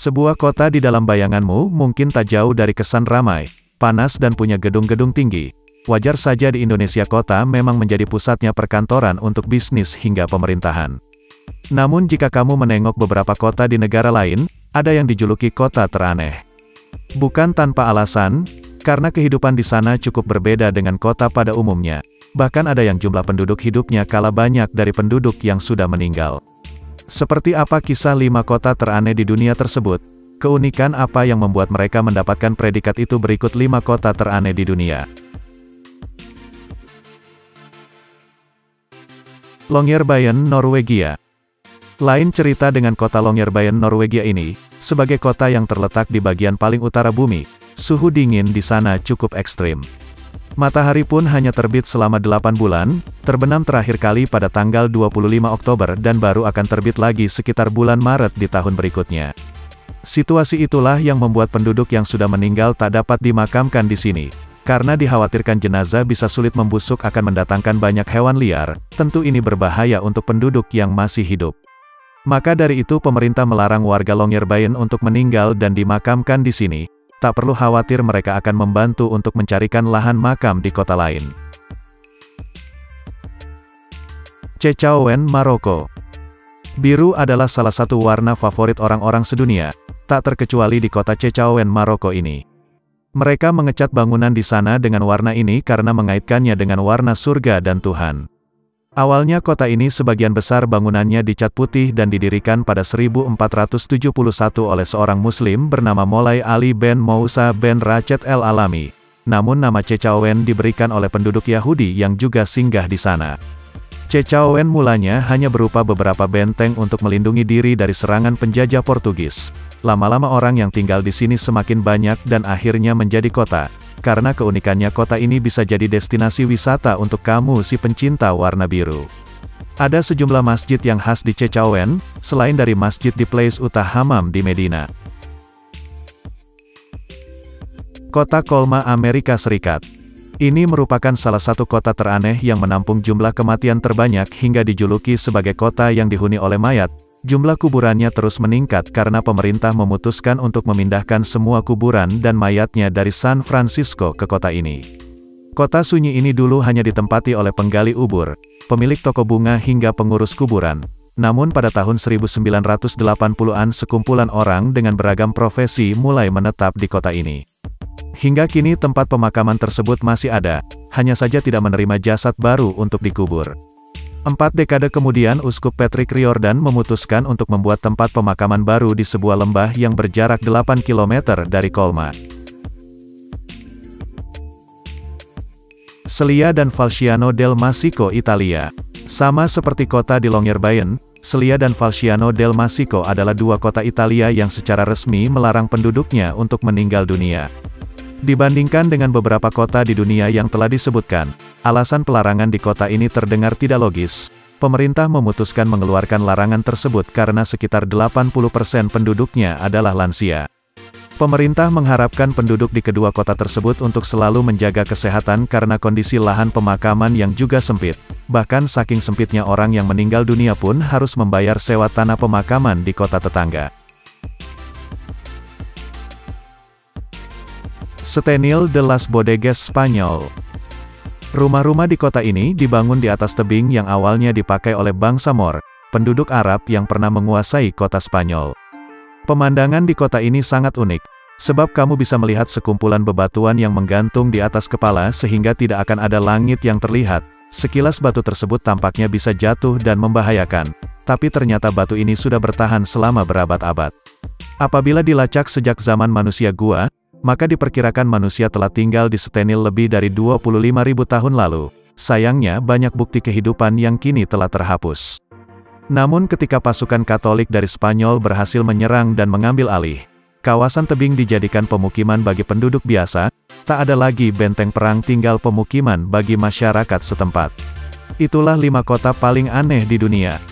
Sebuah kota di dalam bayanganmu mungkin tak jauh dari kesan ramai, panas dan punya gedung-gedung tinggi. Wajar saja di Indonesia kota memang menjadi pusatnya perkantoran untuk bisnis hingga pemerintahan. Namun jika kamu menengok beberapa kota di negara lain, ada yang dijuluki kota teraneh. Bukan tanpa alasan, karena kehidupan di sana cukup berbeda dengan kota pada umumnya. Bahkan ada yang jumlah penduduk hidupnya kalah banyak dari penduduk yang sudah meninggal. Seperti apa kisah 5 kota teraneh di dunia tersebut? Keunikan apa yang membuat mereka mendapatkan predikat itu? Berikut 5 kota teraneh di dunia. Longyearbyen, Norwegia. Lain cerita dengan kota Longyearbyen, Norwegia ini. Sebagai kota yang terletak di bagian paling utara bumi, suhu dingin di sana cukup ekstrim. Matahari pun hanya terbit selama 8 bulan, terbenam terakhir kali pada tanggal 25 Oktober dan baru akan terbit lagi sekitar bulan Maret di tahun berikutnya. Situasi itulah yang membuat penduduk yang sudah meninggal tak dapat dimakamkan di sini. Karena dikhawatirkan jenazah bisa sulit membusuk akan mendatangkan banyak hewan liar, tentu ini berbahaya untuk penduduk yang masih hidup. Maka dari itu pemerintah melarang warga Longyearbyen untuk meninggal dan dimakamkan di sini. Tak perlu khawatir, mereka akan membantu untuk mencarikan lahan makam di kota lain. Chaichaouen, Maroko. Biru adalah salah satu warna favorit orang-orang sedunia, tak terkecuali di kota Chaichaouen, Maroko ini. Mereka mengecat bangunan di sana dengan warna ini karena mengaitkannya dengan warna surga dan Tuhan. Awalnya kota ini sebagian besar bangunannya dicat putih dan didirikan pada 1471 oleh seorang muslim bernama Moulay Ali ben Moussa ben Rached El Alami. Namun nama Chaichaouen diberikan oleh penduduk Yahudi yang juga singgah di sana. Chaichaouen mulanya hanya berupa beberapa benteng untuk melindungi diri dari serangan penjajah Portugis. Lama-lama orang yang tinggal di sini semakin banyak dan akhirnya menjadi kota. Karena keunikannya kota ini bisa jadi destinasi wisata untuk kamu si pencinta warna biru. Ada sejumlah masjid yang khas di Chaichaouen, selain dari masjid di Place Utah Hammam di Medina. Kota Colma, Amerika Serikat. Ini merupakan salah satu kota teraneh yang menampung jumlah kematian terbanyak hingga dijuluki sebagai kota yang dihuni oleh mayat. Jumlah kuburannya terus meningkat karena pemerintah memutuskan untuk memindahkan semua kuburan dan mayatnya dari San Francisco ke kota ini. Kota sunyi ini dulu hanya ditempati oleh penggali ubur, pemilik toko bunga hingga pengurus kuburan. Namun pada tahun 1980-an sekumpulan orang dengan beragam profesi mulai menetap di kota ini. Hingga kini tempat pemakaman tersebut masih ada, hanya saja tidak menerima jasad baru untuk dikubur. 4 dekade kemudian Uskup Patrick Riordan memutuskan untuk membuat tempat pemakaman baru di sebuah lembah yang berjarak 8 km dari Colma. Celia dan Falciano del Masico, Italia. Sama seperti kota di Longyearbyen, Celia dan Falciano del Masico adalah 2 kota Italia yang secara resmi melarang penduduknya untuk meninggal dunia. Dibandingkan dengan beberapa kota di dunia yang telah disebutkan, alasan pelarangan di kota ini terdengar tidak logis. Pemerintah memutuskan mengeluarkan larangan tersebut karena sekitar 80% penduduknya adalah lansia. Pemerintah mengharapkan penduduk di kedua kota tersebut untuk selalu menjaga kesehatan karena kondisi lahan pemakaman yang juga sempit. Bahkan saking sempitnya orang yang meninggal dunia pun harus membayar sewa tanah pemakaman di kota tetangga. Setenil de las Bodegas, Spanyol. Rumah-rumah di kota ini dibangun di atas tebing yang awalnya dipakai oleh bangsa Moor, penduduk Arab yang pernah menguasai kota Spanyol. Pemandangan di kota ini sangat unik, sebab kamu bisa melihat sekumpulan bebatuan yang menggantung di atas kepala sehingga tidak akan ada langit yang terlihat. Sekilas batu tersebut tampaknya bisa jatuh dan membahayakan, tapi ternyata batu ini sudah bertahan selama berabad-abad. Apabila dilacak sejak zaman manusia gua, maka diperkirakan manusia telah tinggal di Setenil lebih dari 25.000 tahun lalu. Sayangnya banyak bukti kehidupan yang kini telah terhapus. Namun ketika pasukan Katolik dari Spanyol berhasil menyerang dan mengambil alih, kawasan tebing dijadikan pemukiman bagi penduduk biasa, tak ada lagi benteng perang, tinggal pemukiman bagi masyarakat setempat. Itulah 5 kota paling aneh di dunia.